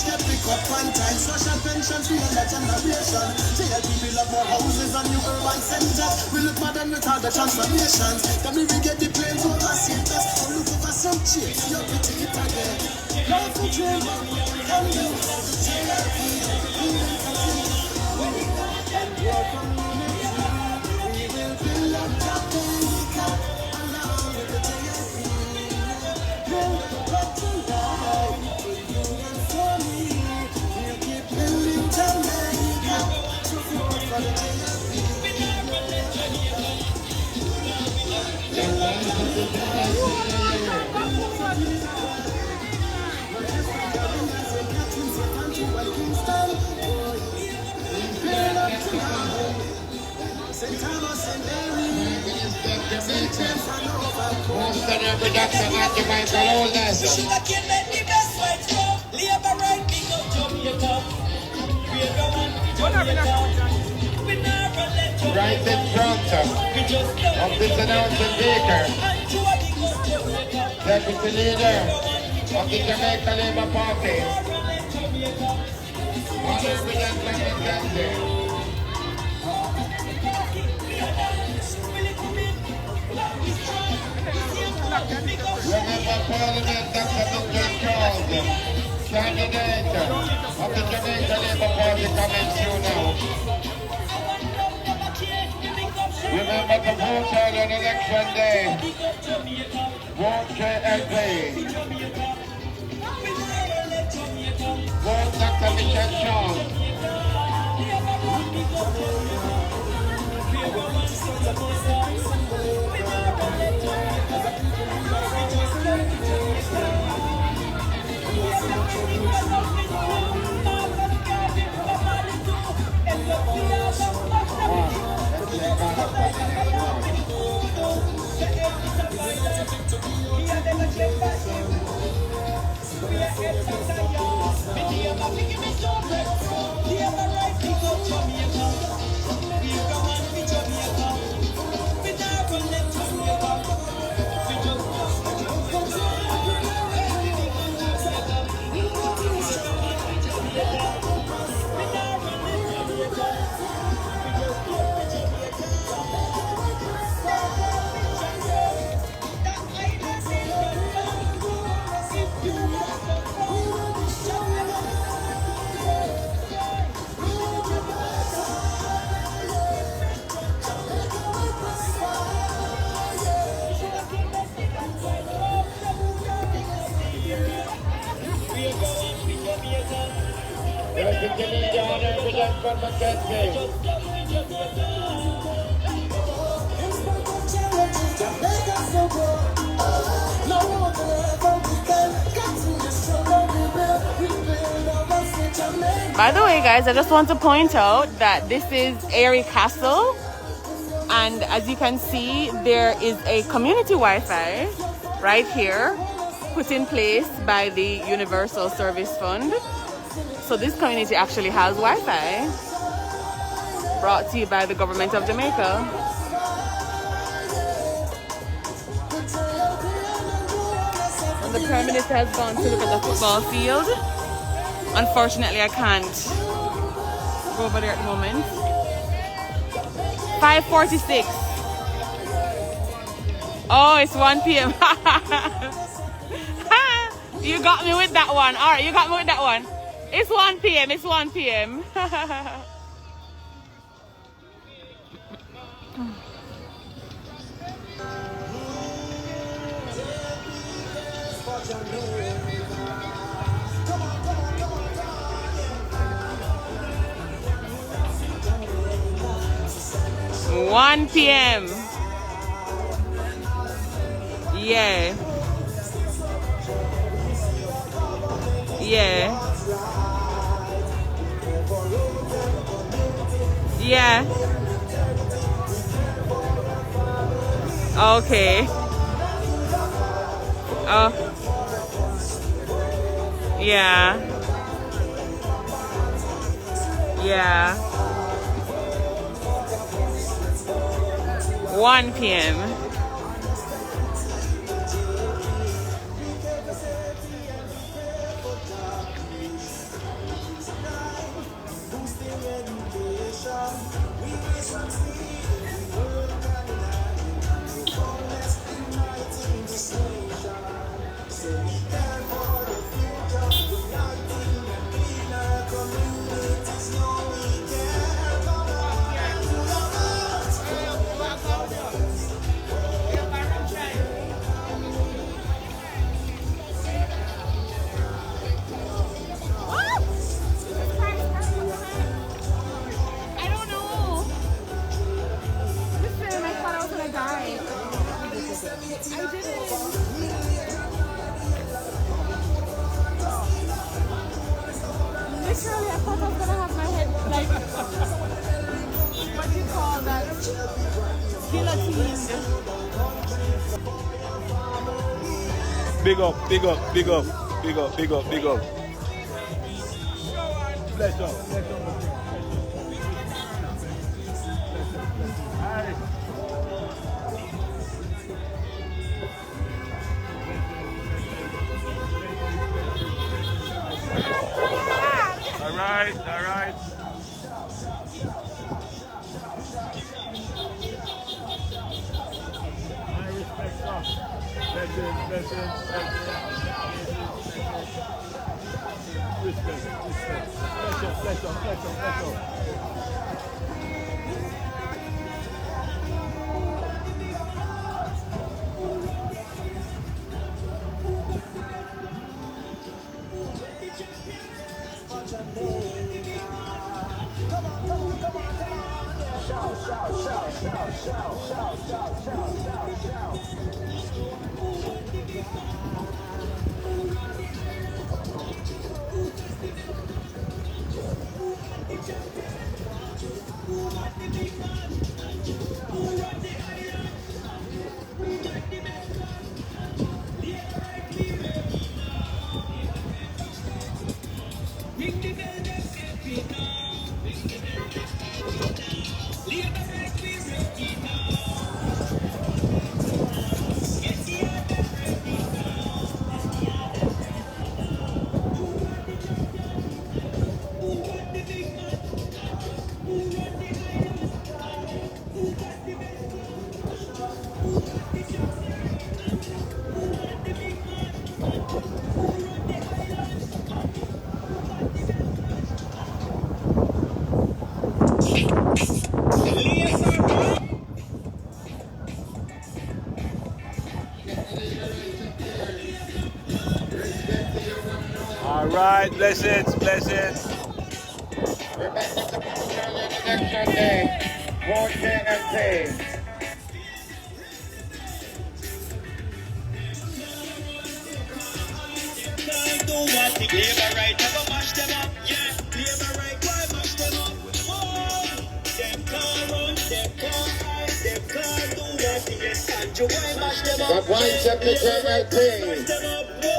get pick up one time. Social pensions, we all that generation. Jail people have more houses and new urban centers. We look modern with all the transformations. Then we get the planes over cities. We look over some chicks, you're pretty it again. Life we dream, can do. JLP, human continue. When we got them, your community, we will build up Jamaica along with the JLP. Build up to life for you and for me. We'll keep building Jamaica. Support for the JLP. St. Thomas and Mary, Most of the production occupied for oldness. Sugar cane make the best fight from. Labor right, big up Jamaica. We are going to Jamaica. We never let Jamaica. Right in front of this announcement speaker, Deputy Leader of the Jamaica Labour Party, Honorable Gentleman Mackenzie. Remember Parliament Dr. Duncan Charles, candidate of the Jamaica Labour Party coming through now. Remember to vote on election day. Vote JLP. Vote Dr. Michelle Charles. By the way, guys, I just want to point out that this is Airy Castle, and as you can see, there is a community Wi-Fi right here put in place by the Universal Service Fund. So this community actually has Wi-Fi brought to you by the government of Jamaica. And the Prime Minister has gone to look at the football field. Unfortunately, I can't go over there at the moment. 5:46. Oh, it's 1 p.m. You got me with that one. All right, you got me with that one. It's 1 p.m. It's 1 p.m. One p.m. Yeah. Yeah. Yeah. Okay. Oh. Yeah. Yeah. 1 p.m. Big up, big up, big up, big up, big up, big up. Bless up, bless up. All right, all right. My respect, sir. Blessings, blessings, respect, respect. Bless up, bless up, bless up, bless up. All right, blessings, blessings. Remember to put your election day. Vote in and pay. Do what the labor right, never mash them up. Yeah, labor right, why mash them up? Oh, them can't run, them can't hide, them can't do what they get. And you why mash them up? But why check the channel thing? Mash them up, boy.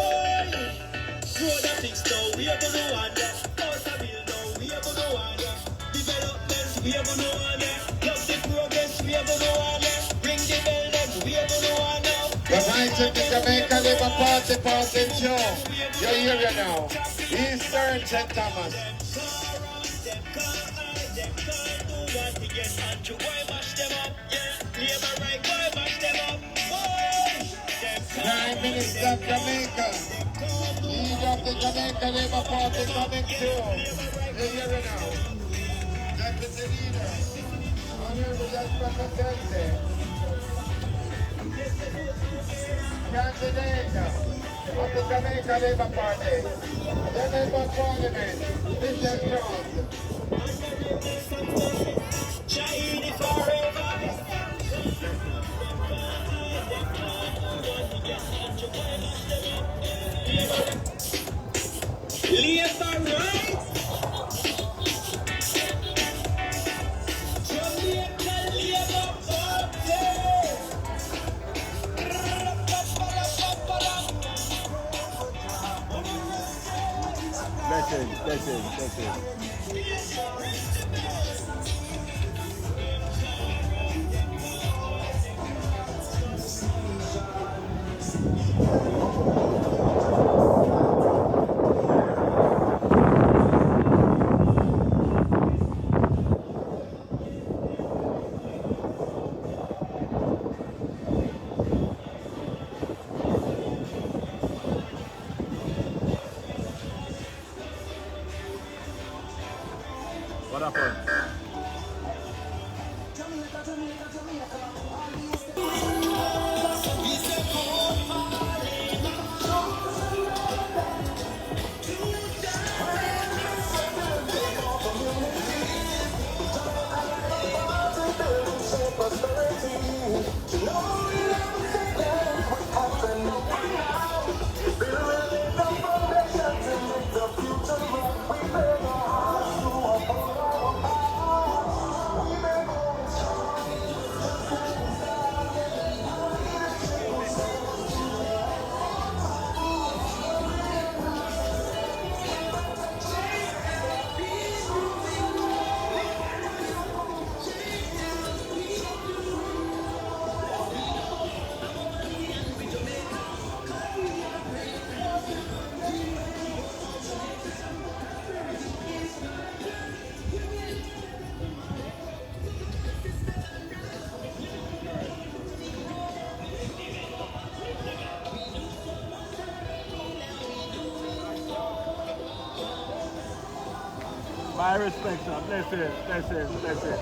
Road and things now, we are gonna wander. House and build now, we are gonna wander. Development, we are gonna wander. Love the progress, we are gonna wander. Ring the bell, then we are gonna wander. The vibes of the Jamaica Labour Party passing show. You hear you now. Eastern St. Thomas. Them can't hide, them can't do what they get. And you why mash them up? Yeah, labor right, why mash them up? Boy, them Prime Minister of Jamaica. Leader of the Jamaica Labour Party coming through. You hear you now. Deputy Leader. Honorable Jasper Katente. Candidate of the Jamaica Labour Party. The Labour Parliament. Mr. Charles. Shahidi forever. Labor right. Jamaica Labour Party. Blessings, blessings, blessings. What happened? My respect, sir. Bless it, bless it, bless it.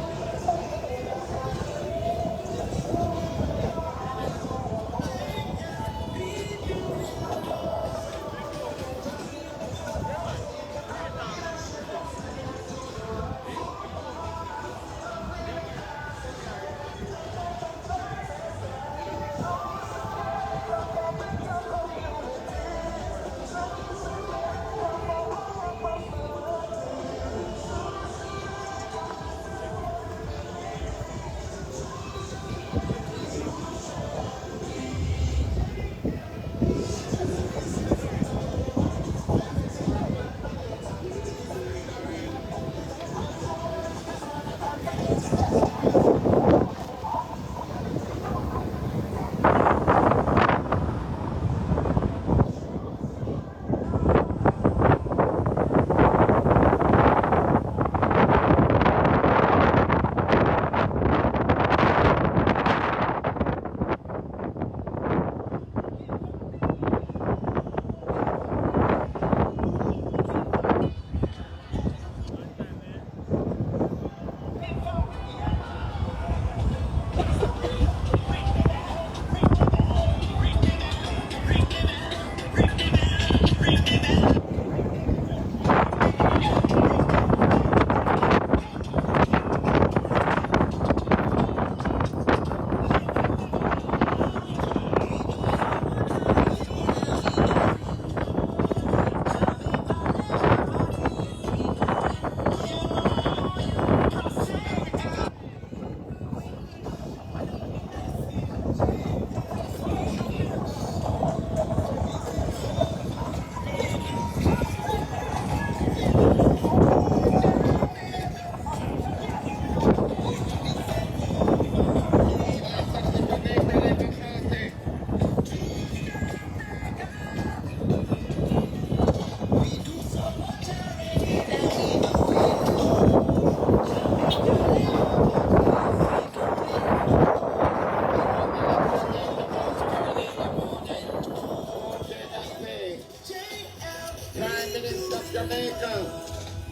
Prime Minister of Jamaica,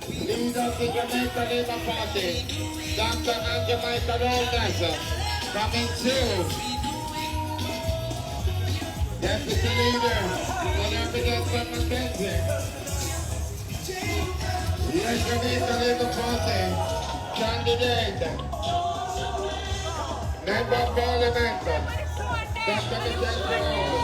leader of the Jamaica Labour Party, Dr. Andrew Michael Holness, coming soon. Deputy Leader, Honorable Desmond McKenzie. Yes, Jamaica Labour Party, candidate, Member of Parliament, Dr. Michelle Charles.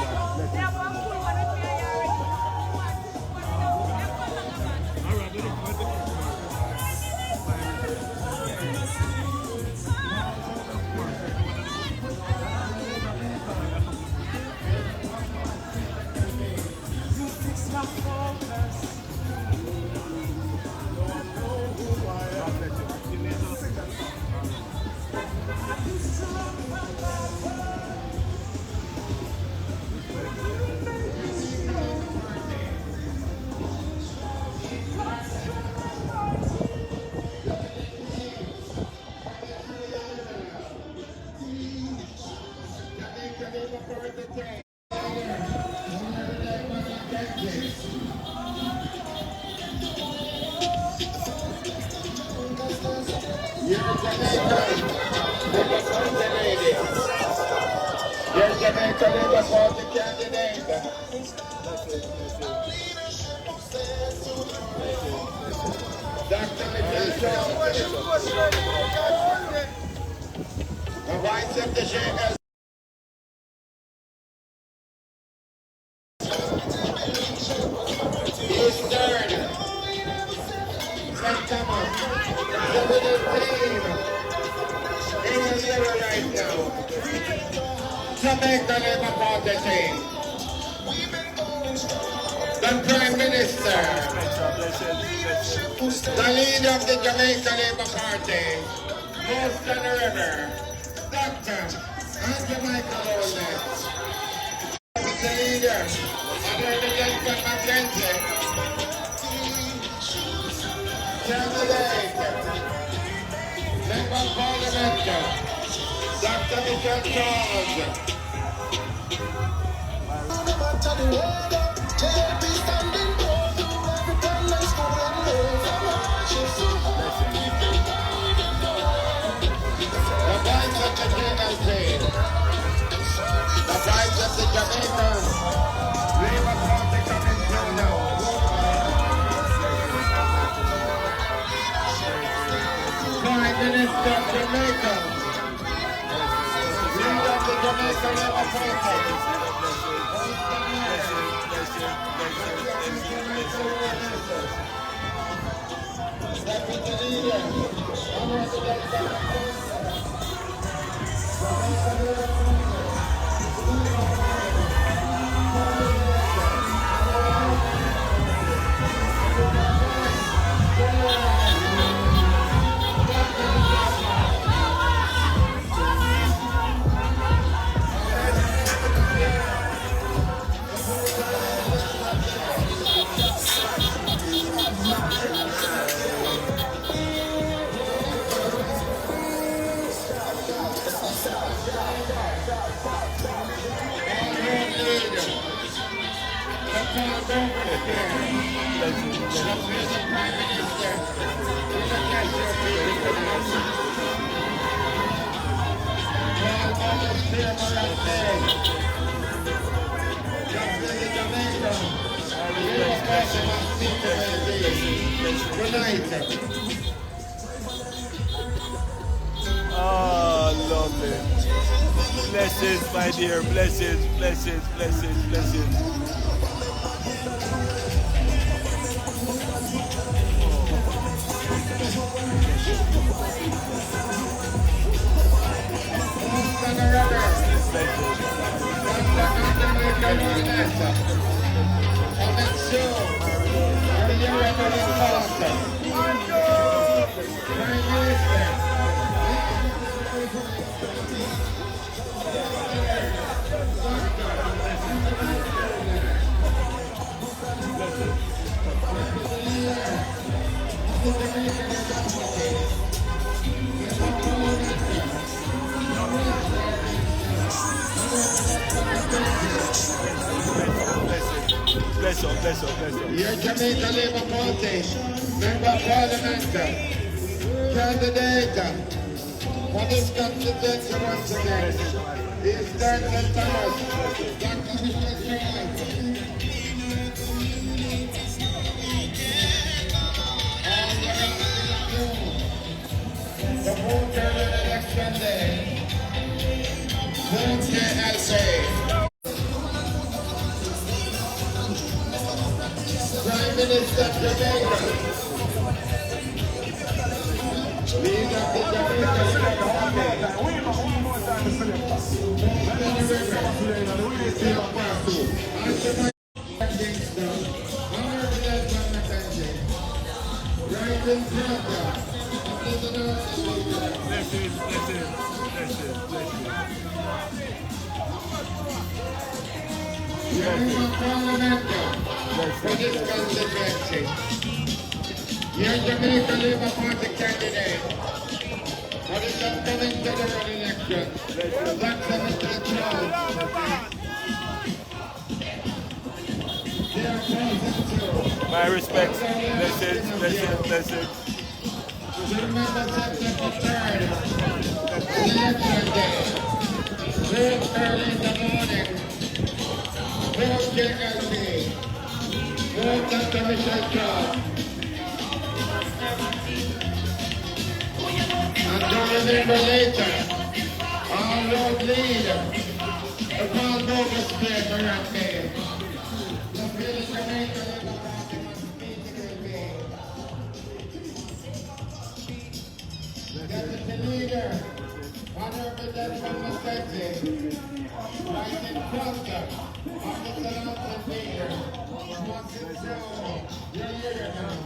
Yes, Jamaica Labour Party candidate. Dr. Michelle Charles. The Vice of the Shakers. Eastern. St. Thomas. The winning team. In the zero right now. Jamaica Labour Party team. The Prime Minister, the leader of the Jamaica Labour Party, most on the river, Dr. Andrew Michael Holness. The leader, Honorable Desmond McKenzie. Candidate, Member of Parliament, Dr. Michelle Charles. JP standing tall through every time let's go and move. Jamaica Labour Party. Deputy Leader, Honorable Oh, lovely. Blessings, my dear. Blessings, blessings, blessings, blessings. Bless up, bless up, bless up. Your Jamaica Labour Party, Member of Parliament, candidate for this constituency once again is Duncan Thomas, Dr. Michelle Charles. The vote early election day. Vote KLC. Prime Minister of Jamaica. Leader of the Jamaica Labour Party. Benny River. Steve Party. Kingston. Honorable Desmond McKenzie. Ryden Crocker. Blessings, blessings, blessings, blessings. Member of Parliament for this constituency. Your Jamaica Labour Party candidate for this upcoming general election, Dr. Michelle Charles. They are present too. My respects. Blessings, blessings, blessings. Remember September 3rd, election day. Vote early in the morning. Vote KLC. Vote Dr. Michelle Charles. And don't remember later, our Lord leader, the Paul Bogus paper and me. The village Jamaica Labour Party was meeting with me. Deputy Leader, Honorable Desmond McKenzie, Ryden Crocker, Officer Lawson Leader, Watson Joe, you're here now.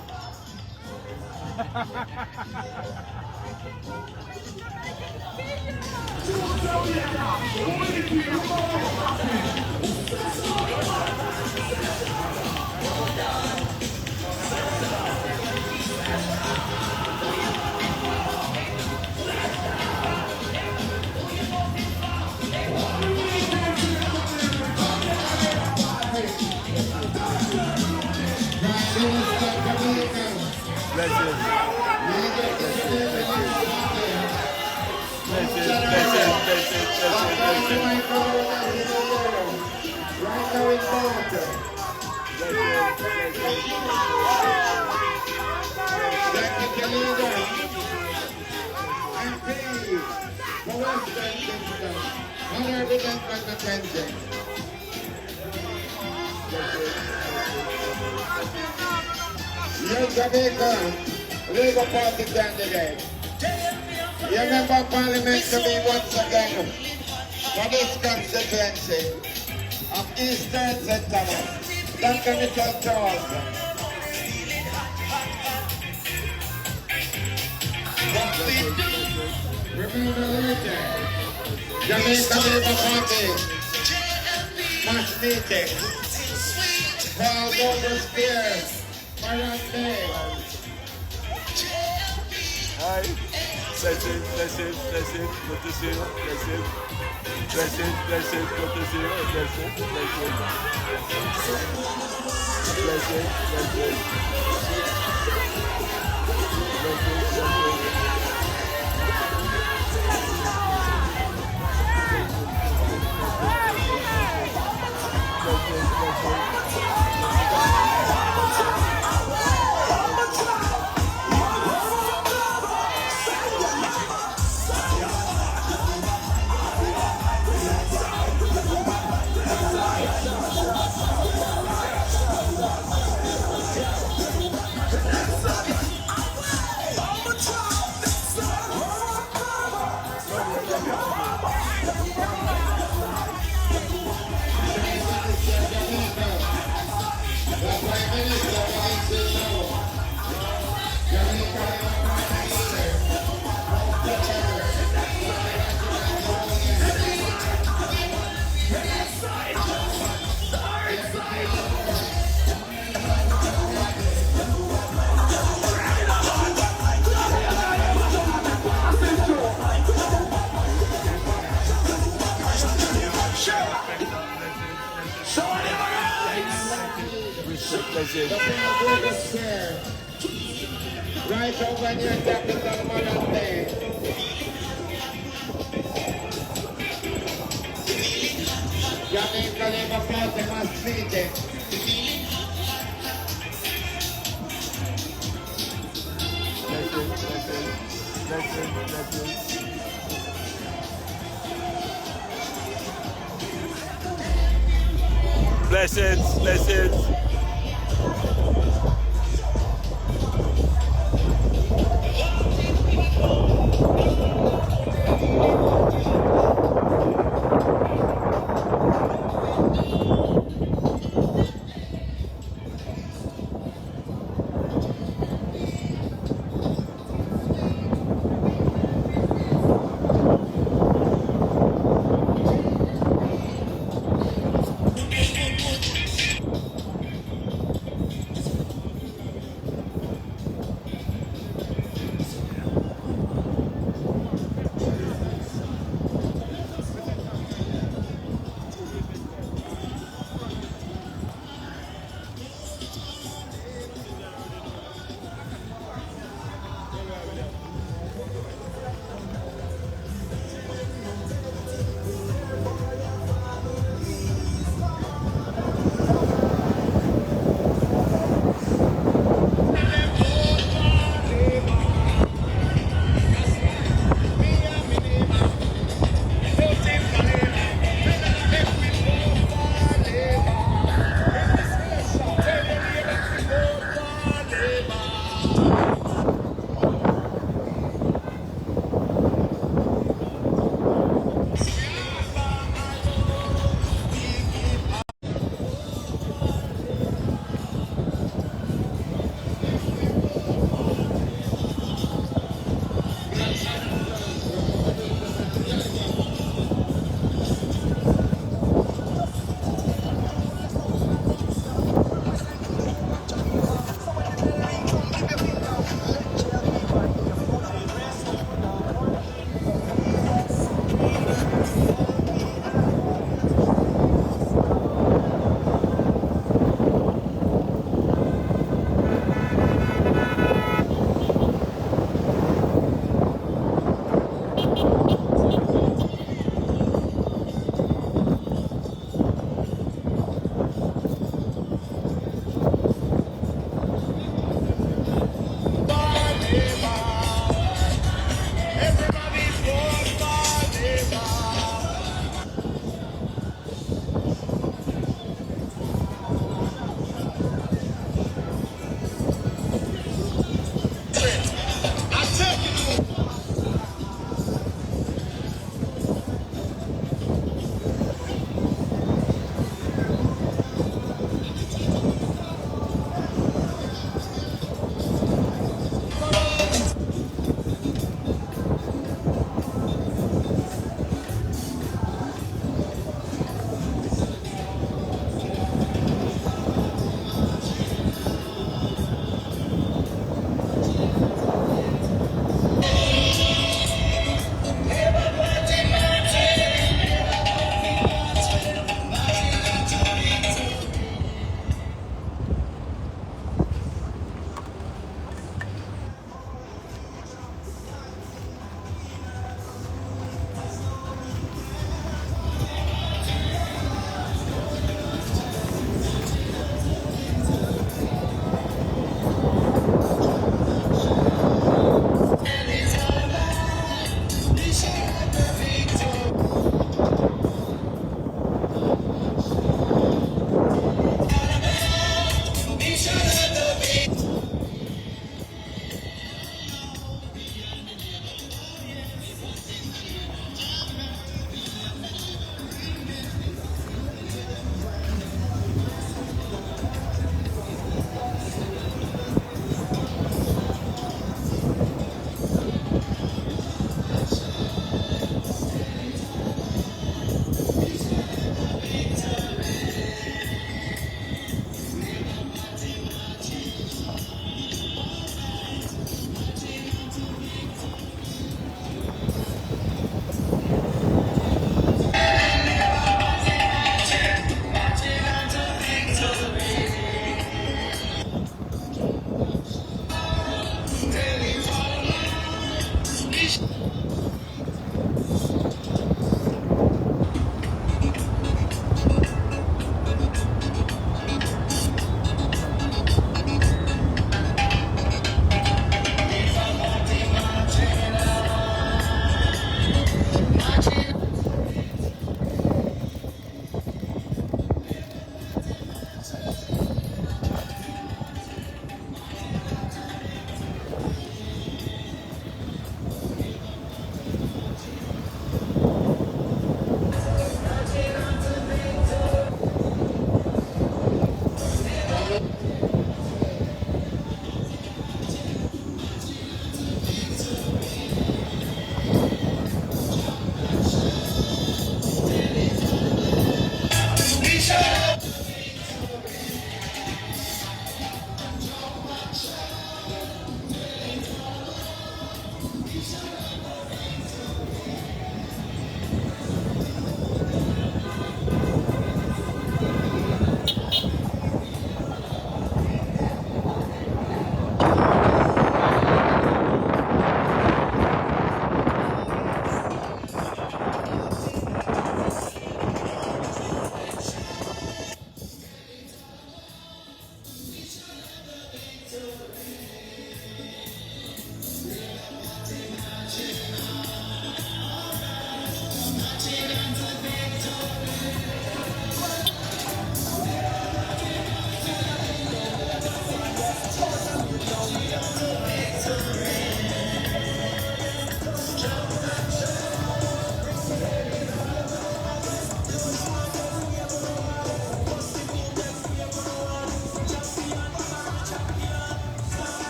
Blessings. Blessings, blessings, blessings, blessings, Honorable Gentleman Mackenzie. Your Jamaica Labour Party candidate. Your member of parliament to be once again for this constituency of Eastern St. Thomas, Dr. Mitchell Charles. Remember later, Jamaica Labour Party must meeting. Paul Douglas Spears, Marion Day. Hi. Bless it, bless it, bless it. Good to see you. Bless it. Bless it, bless it. Good to see you. Bless it, bless it. Bless it, bless it. Bless it, bless it. Bless it. Right over near capital Marion Day. Jamaica Labour Party must meet it. Bless it, bless it.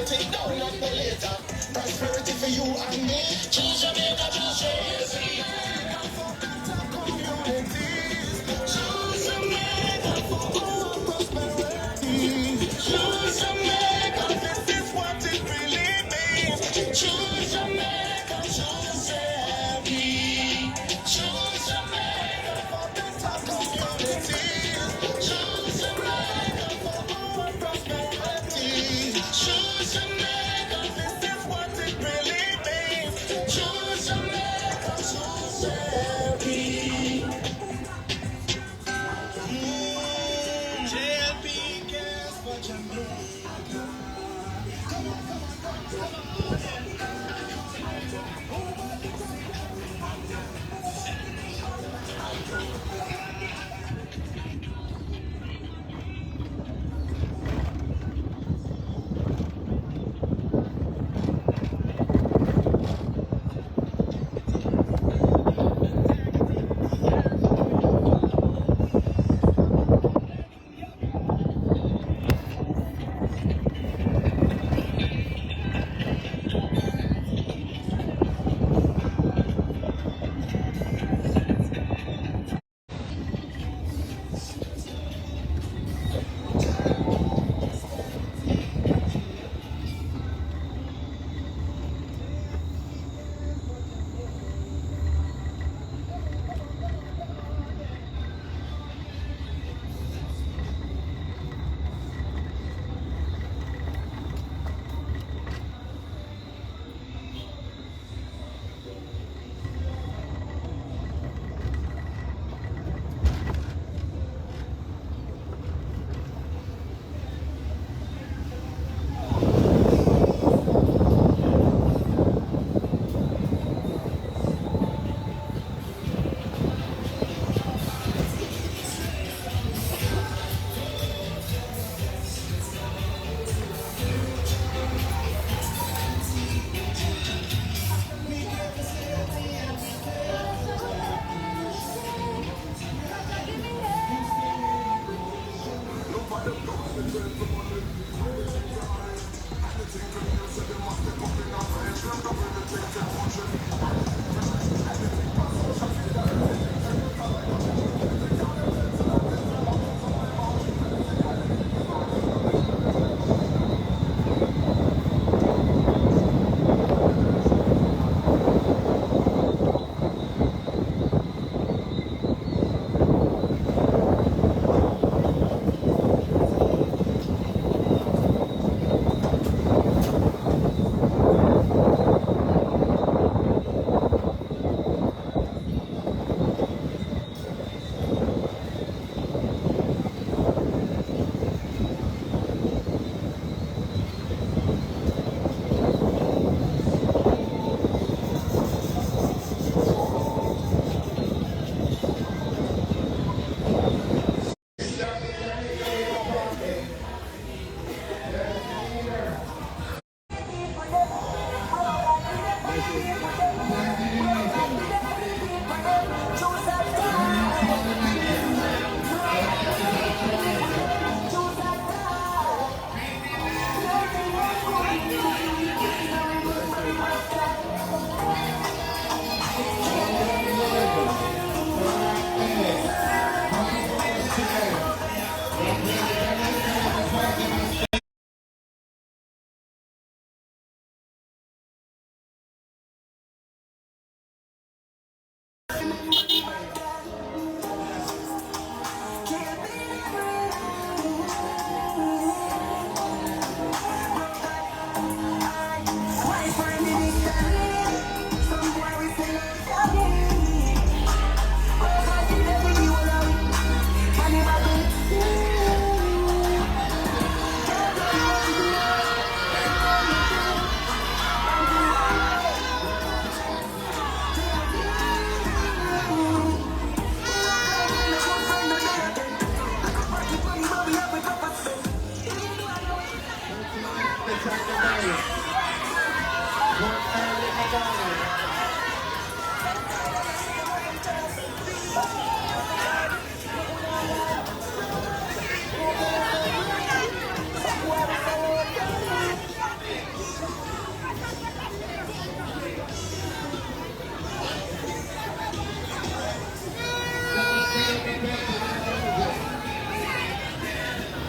think now, not no later. Prosperity for you and me. Choose Jamaica, choose Jamaica. Communities. Choose Jamaica for our prosperity. Choose Jamaica, this is what it really means. Choose Jamaica, choose every. Choose Jamaica for better communities. Choose Jamaica for our prosperity. Choose Jamaica, this is what it really means. Choose Jamaica, choose every. JLP cares for Jamaica.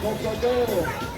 Cocodo.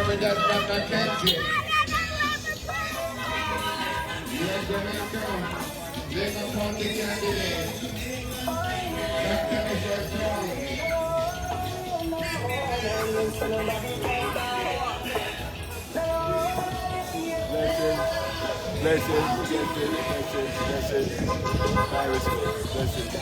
Just from Mackenzie. Yes, Jamaica. Labour Party candidate. Dr. Michelle Strong. Blessings. Iris, blessings.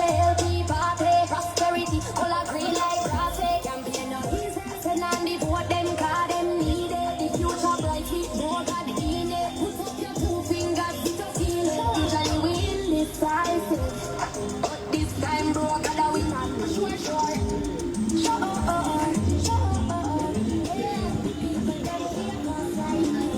healthy party, prosperity, all a green like grass. Campaign no easy, send on the vote them 'cause them need it. The future bright with more God in it. Put up your 2 fingers, hit your feel it. Usually we in this crisis, but this time bro, gotta win and sure. Sure. Yeah, people them fake us right now.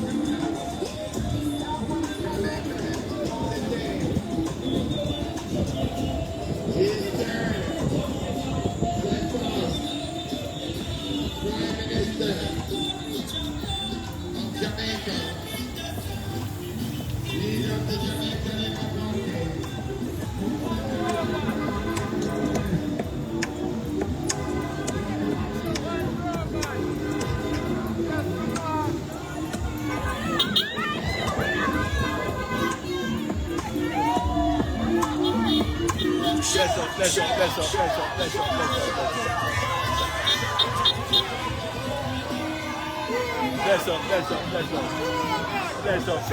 Bless up.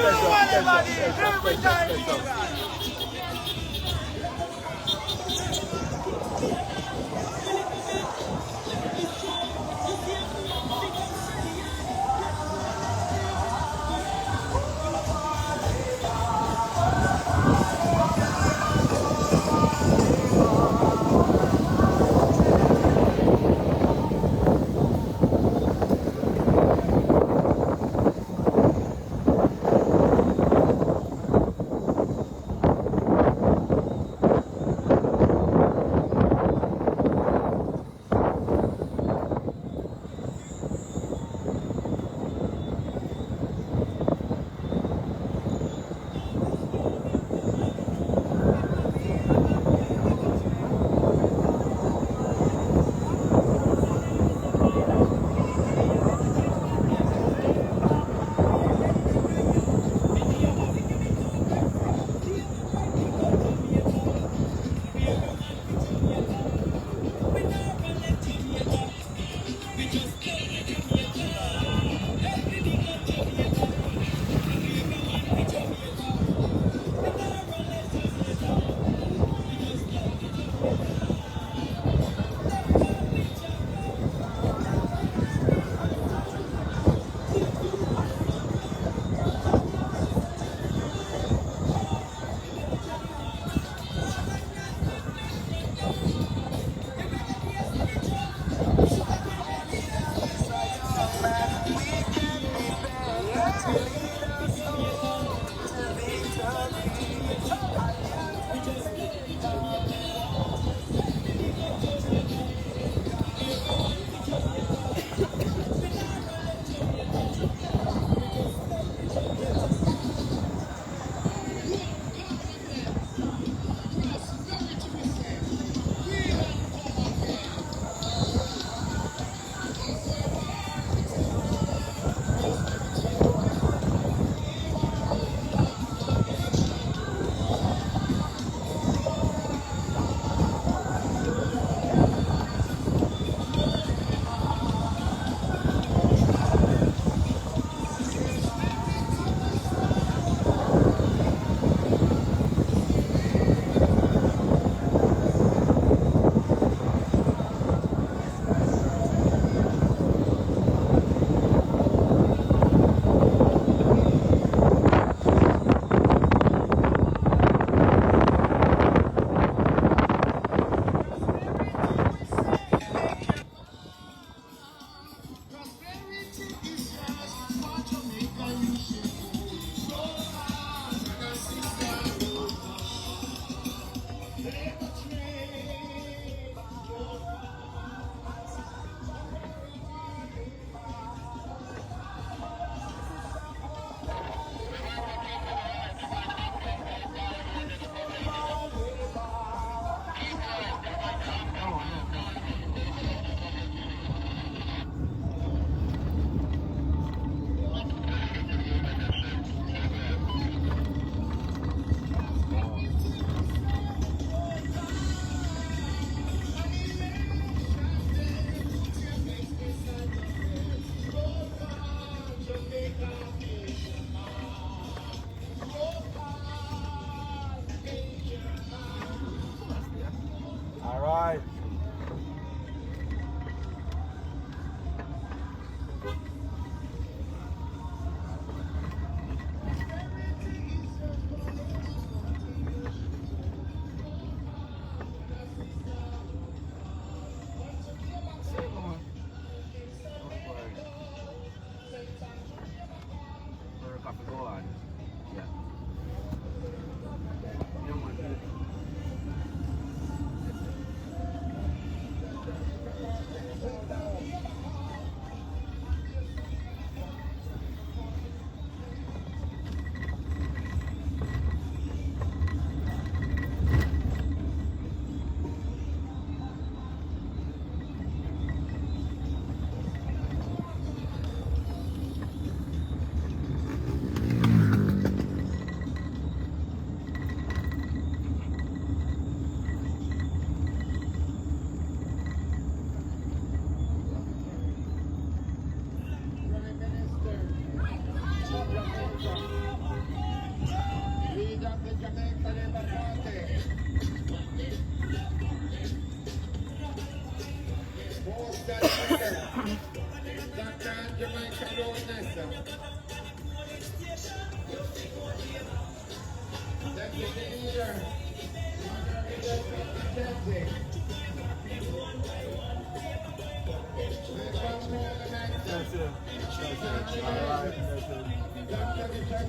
Love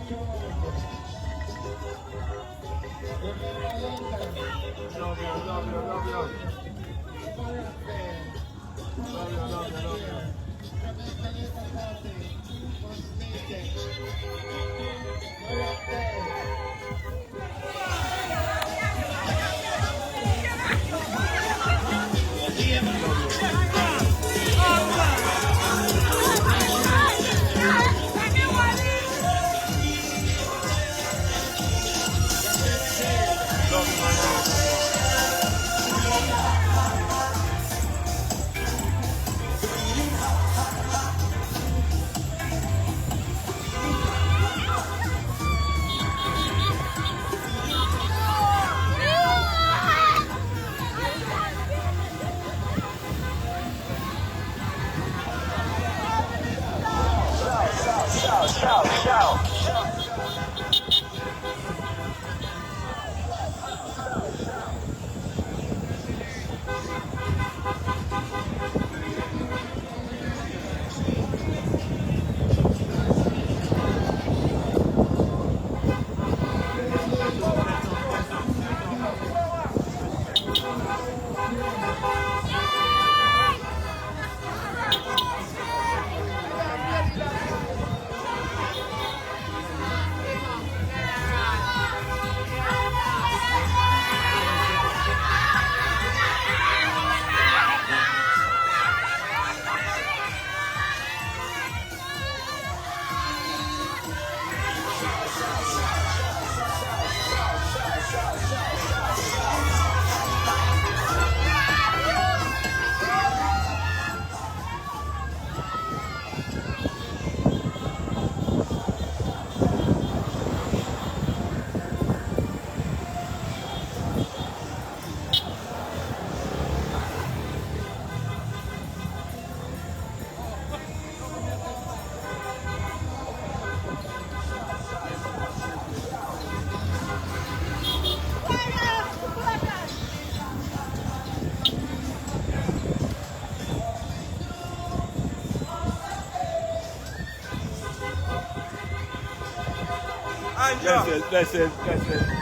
you, love you, love you. Love you, love you, love you. That's it.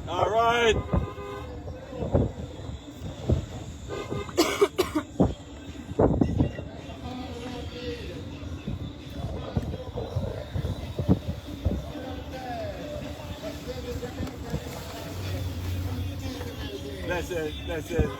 All right. That's it. Blessings.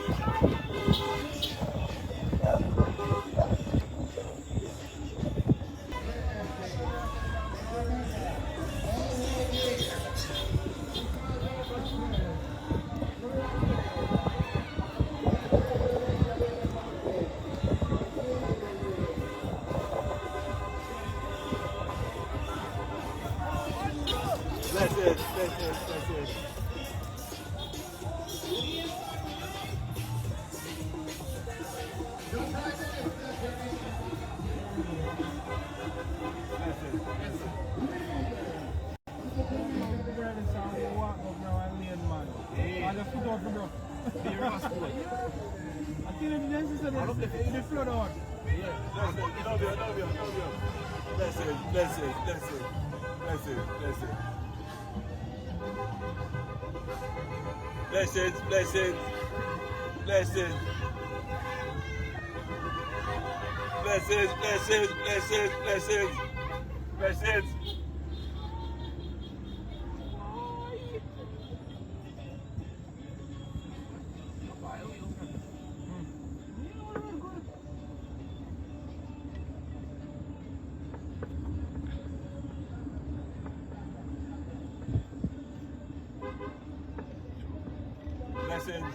Blessings.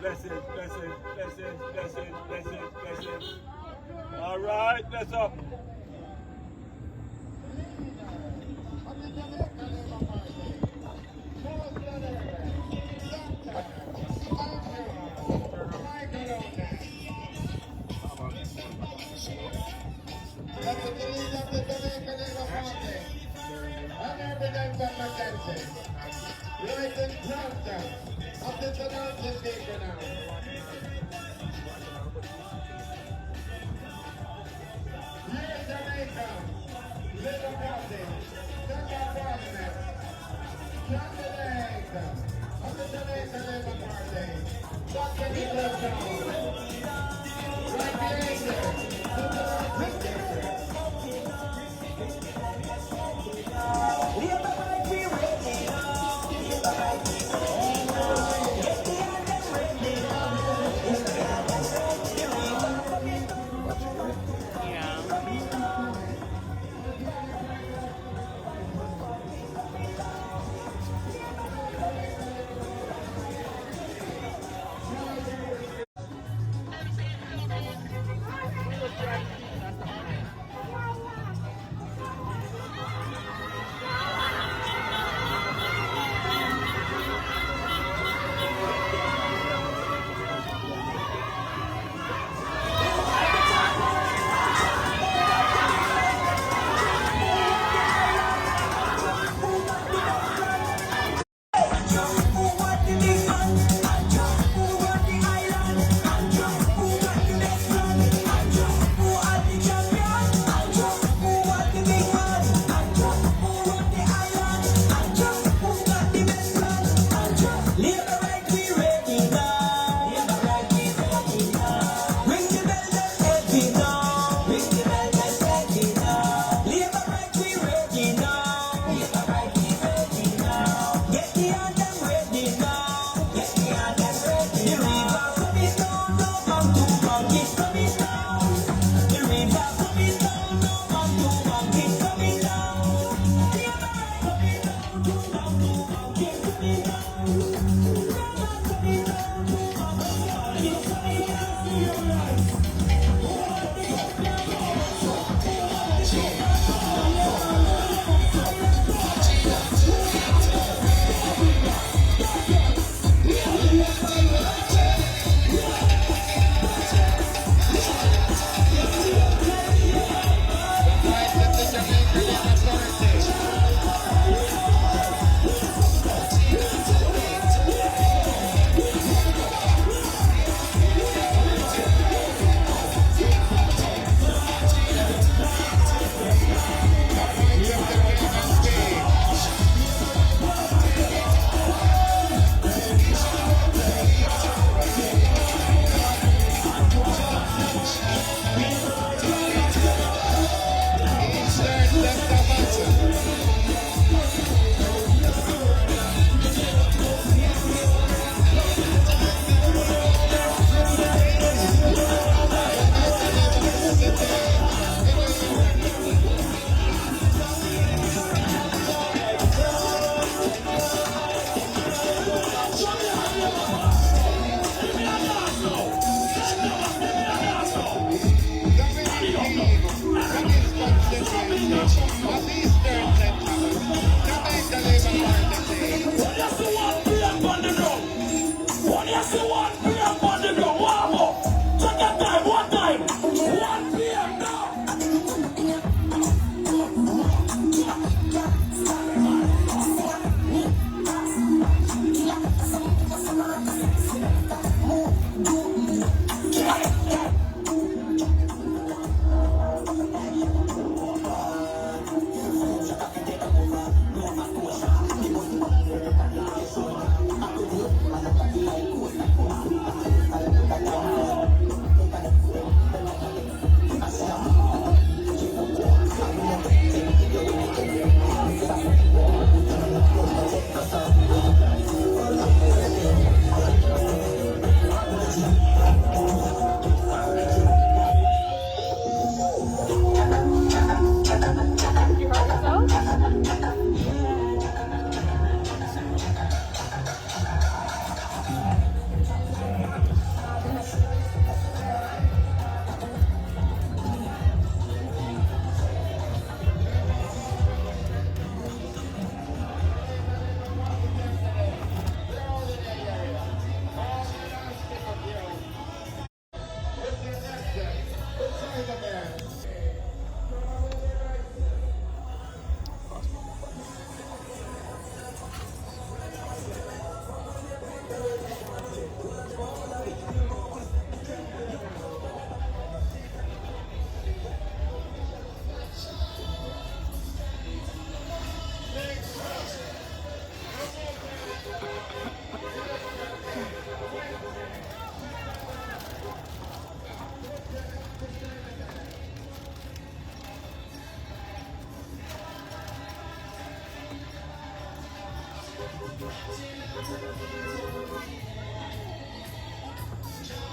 Blessings, blessings, blessings, blessings, blessings, blessings. All right, bless up. Right in front of the Jamaican speaker now. Here in Jamaica, little party, second parliament, candidate of the Jamaican Labour Party, Dr. Nicholas Brown. Right behind there, the Jamaican speaker.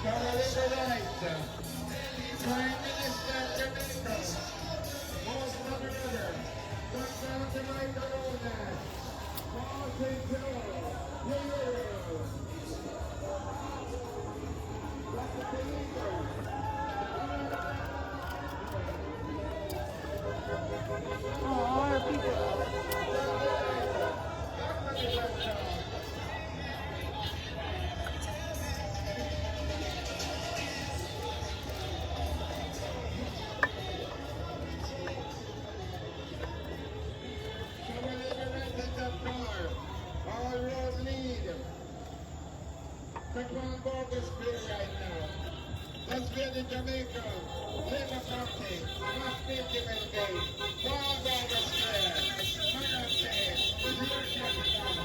Carolina Prime Minister of Jamaica, most honorable, Dr. Jamaica Ronan, Martin Joe, all road lead. Take one bogus play right now. Let's get the Jamaica. Labour Party. Must be given day. One bogus player. Monarchy. Zero capital.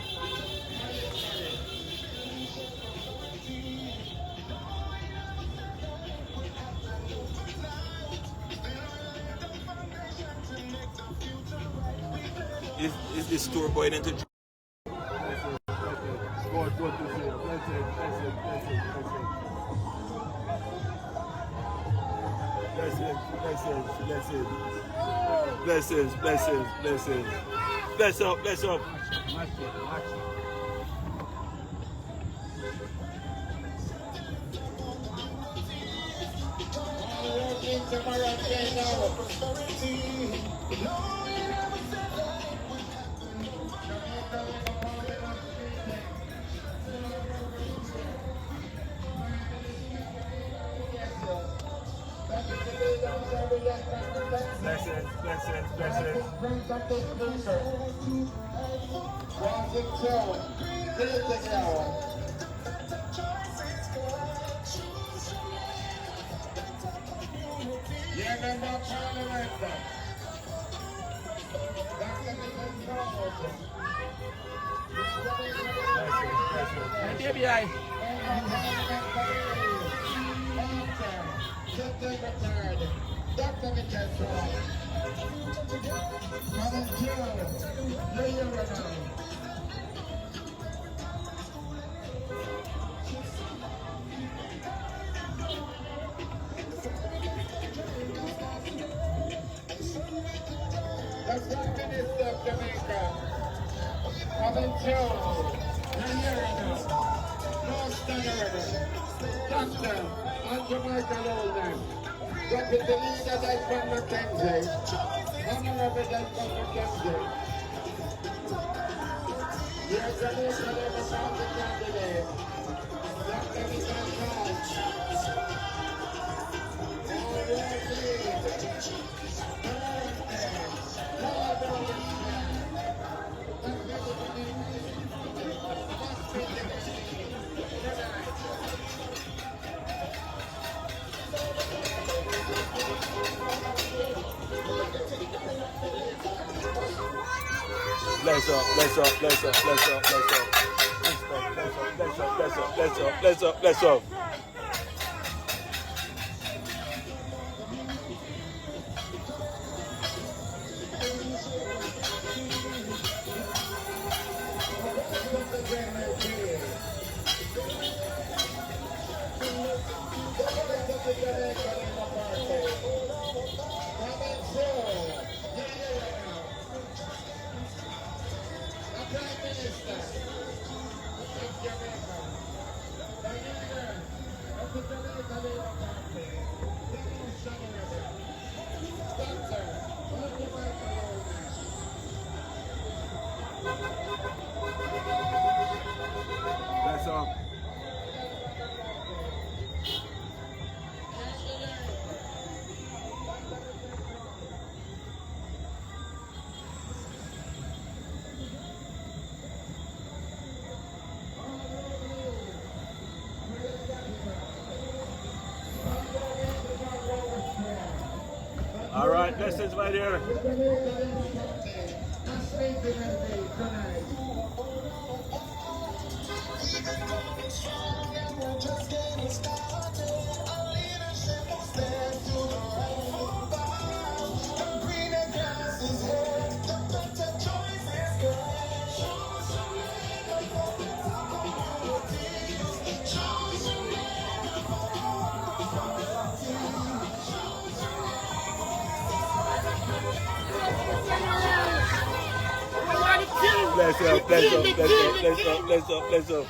Is this tour going into? Go to see. That's it. Blessings. Bless up. All road lead tomorrow day now. Blessings. Yeah, member of Parliament. Dr. Mitchell, Madam Chair, Lawyer Renal. That's the Minister of Jamaica, Madam Chair, Lawyer Renal, North Honorable, Dr. and Jamaica Lowland. Deputy Leader Desmond McKenzie, Honorable Desmond McKenzie. Here's the local Labour Party candidate, Dr. Michael Charles. All road lead. Bless up. Bless up. All right, blessings, my dear. up, bless up, bless up, bless up, bless up, bless up.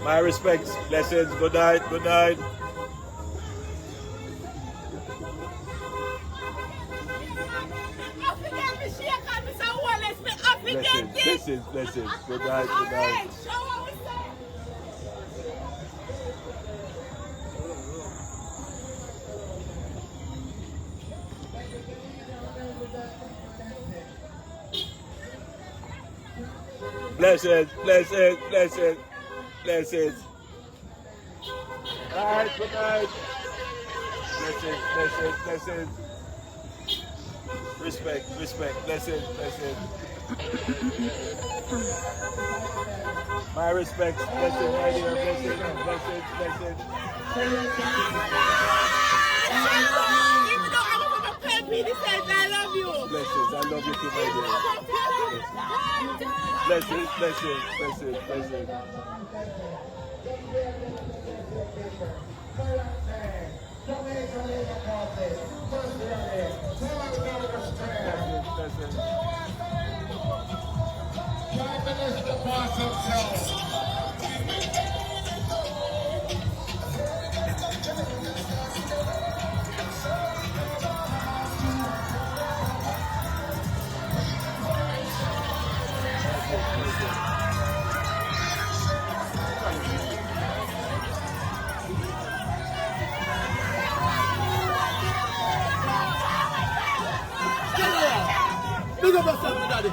My respects, blessings, good night, good night. Blessings, blessings, good night, good night. Blessings, blessings, blessings, blessings. All right, good night. Blessings, blessings, blessings. Respect, respect, blessings, blessings. My respects, blessings, my dear, blessings, blessings, blessings. Even though I'm going to pay me, he says I love you. Blessings, I love you too, my dear. Blessings, blessings, blessings, blessings. Big up yourself, daddy.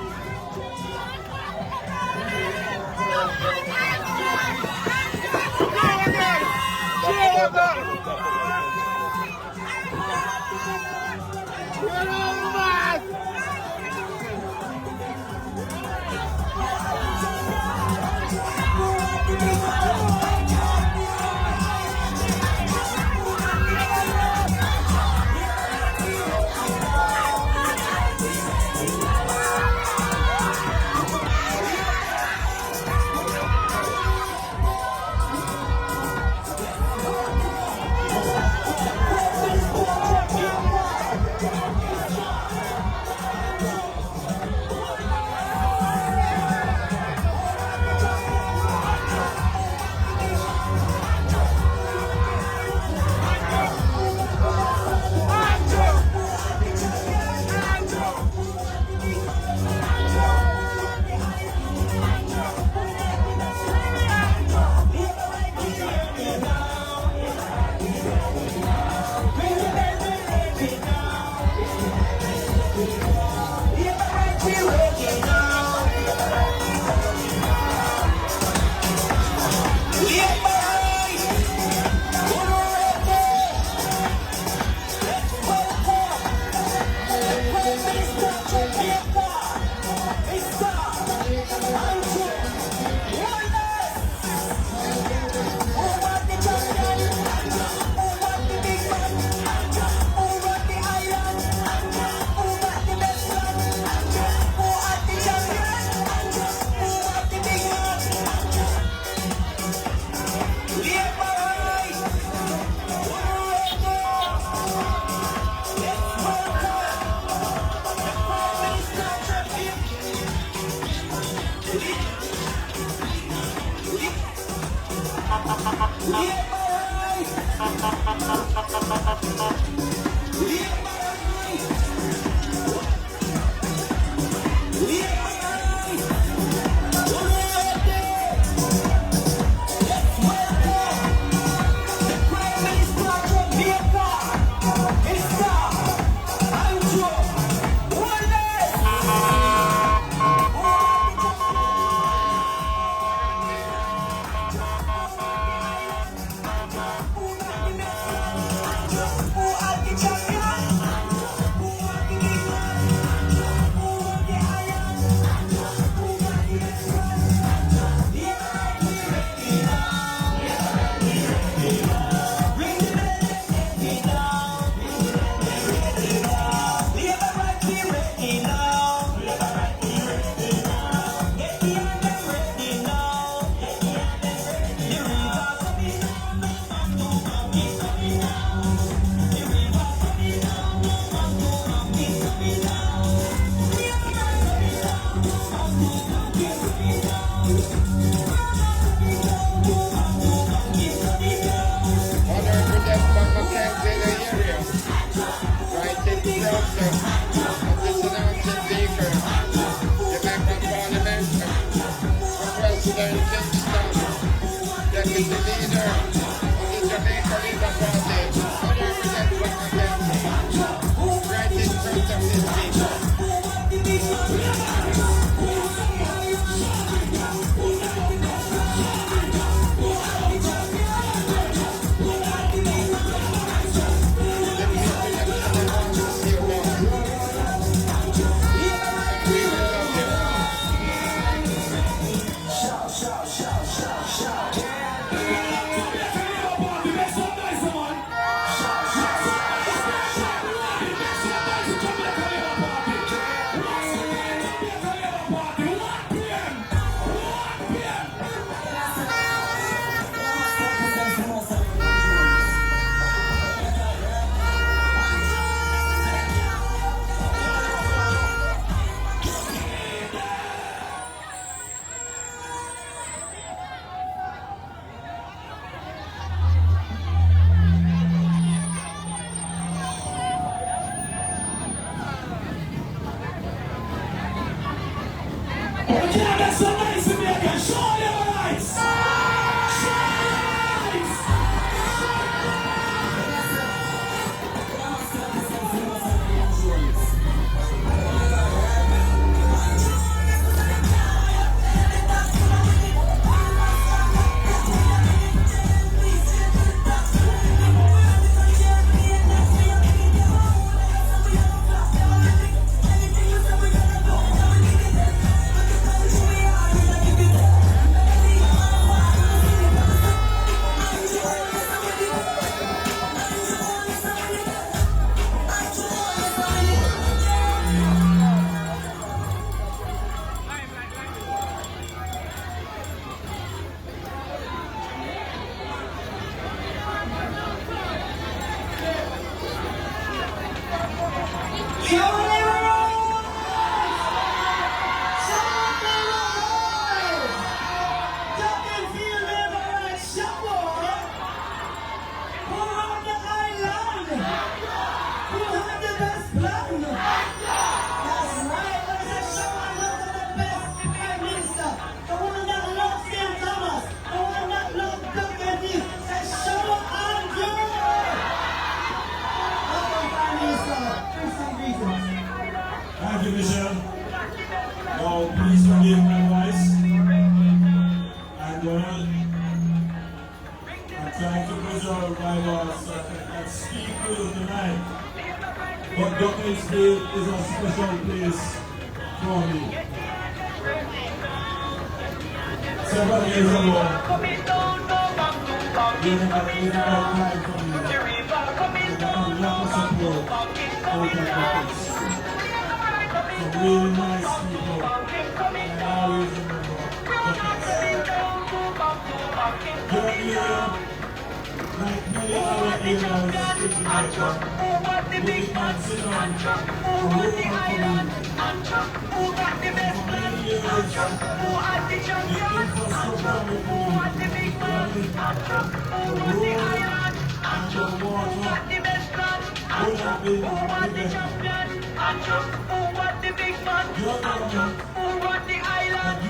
Who are the champion? that speak to you tonight. But Dockensfield is a special place for me. Several years ago, we had time for me. We had a lot of support out of Dockens. Some really nice people. And I always remember Dockens. Your area, like many other areas in Jamaica, will be considered a rural community. For many years, the infrastructure of the community, the road and the water, would have been neglected. Your government, that you are elected and I have been on your behalf, has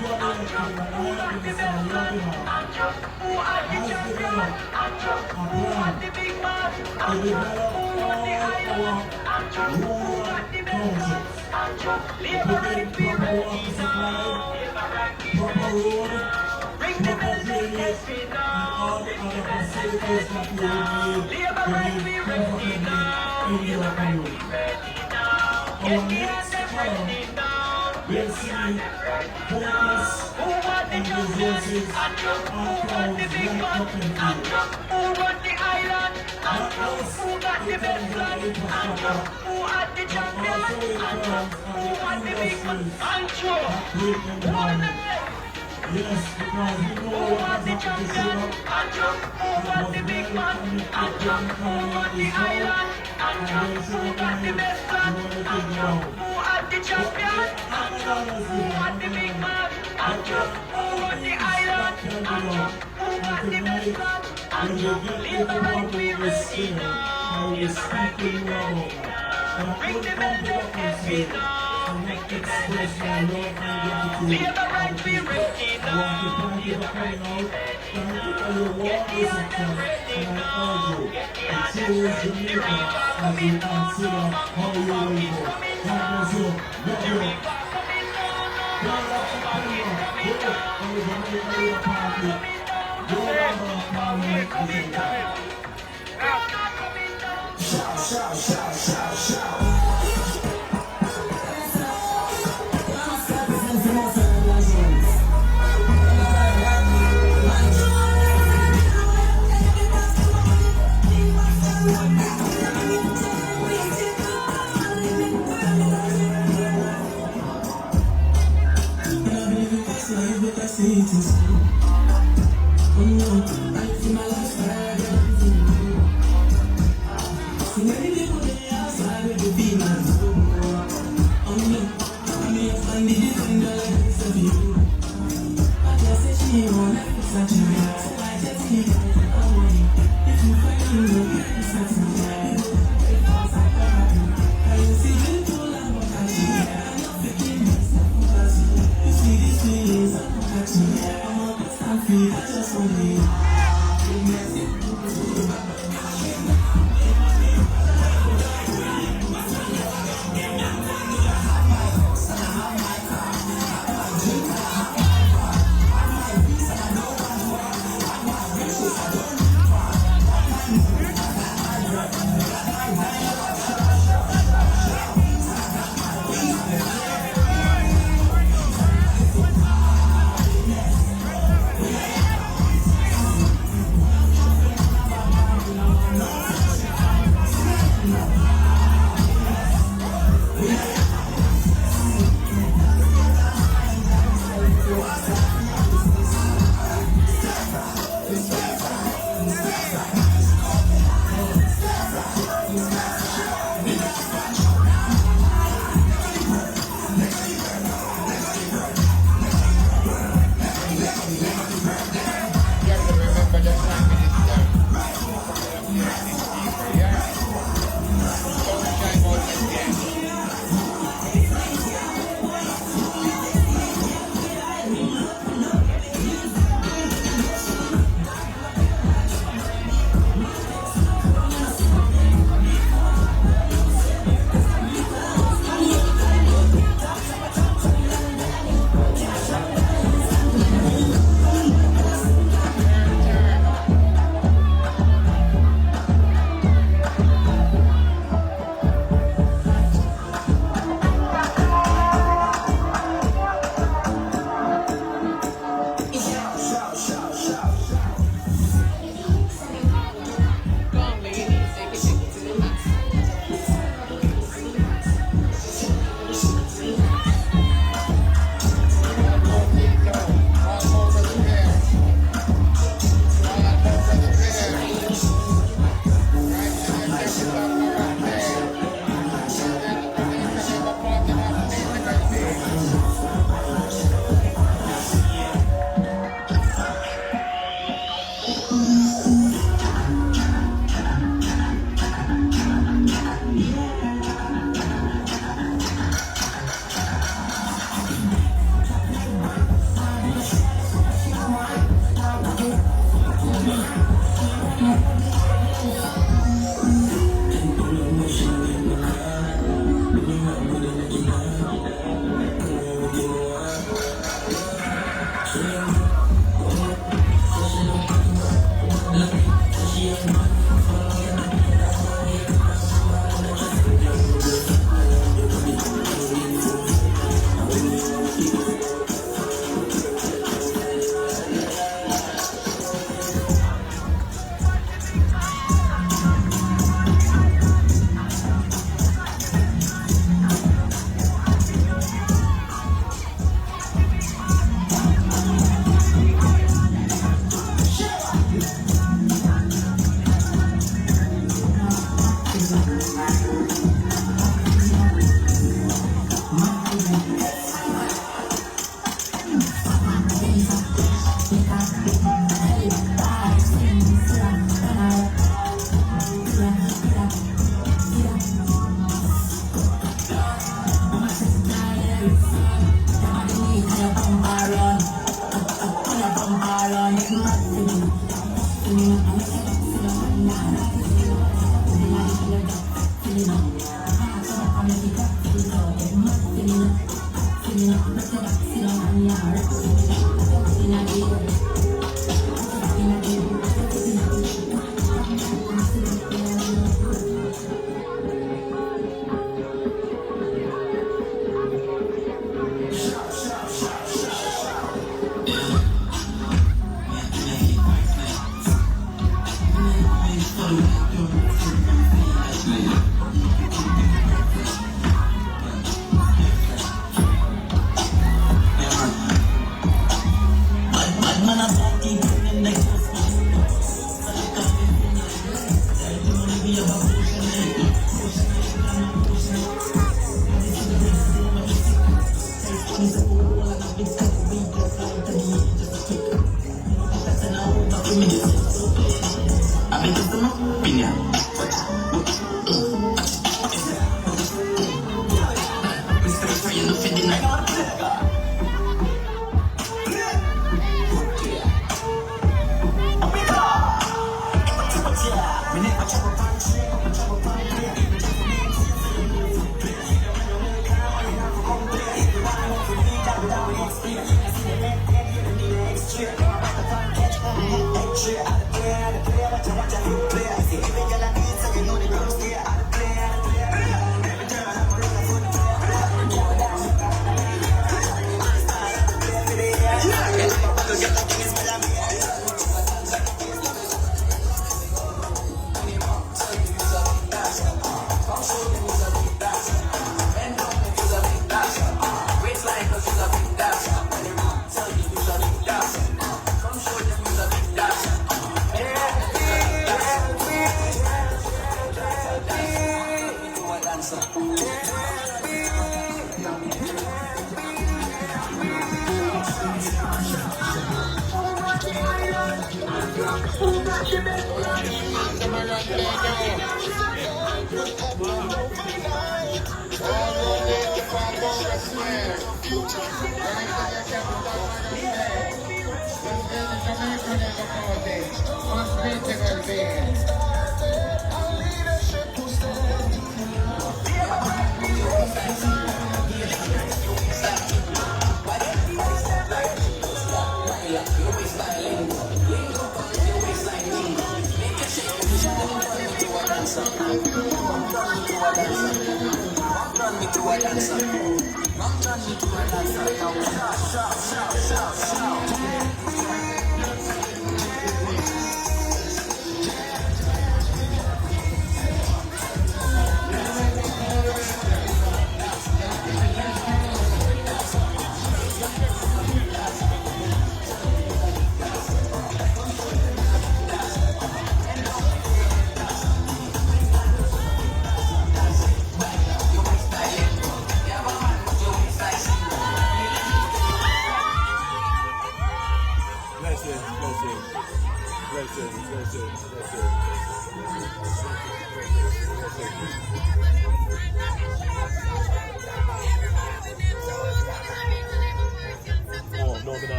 developed a plan to develop all our rural townships, to put in proper water supply, proper road, proper drainage, and all the other facilities that you will need to live comfortably in your community. Our next term will see focus and resources on towns like Dockensfield. Not just in terms of the infrastructure, but also in terms of the industries that bring employment. Yes, because we know what has happened to Sugar, it was very connected to the economy is now, and when Sugar died, you want to take it down. But the $100 we have, but there are other things that can be done. And tonight, when you get the people this scale, I will speak to you about that. And I could come to Dockensfield and not express my love and gratitude of the people. I want to thank you for coming out. Thank you for your warm reception. And I urge you to choose Jamaica as you consider how you will vote. God bless you. Love you. God bless September. Vote for the Jamaica Labour Party. Your member of parliament is in there. Shout, shout, shout, shout, shout.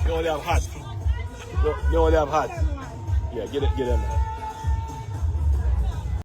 You only have hot. You only have hot. Yeah, get in there.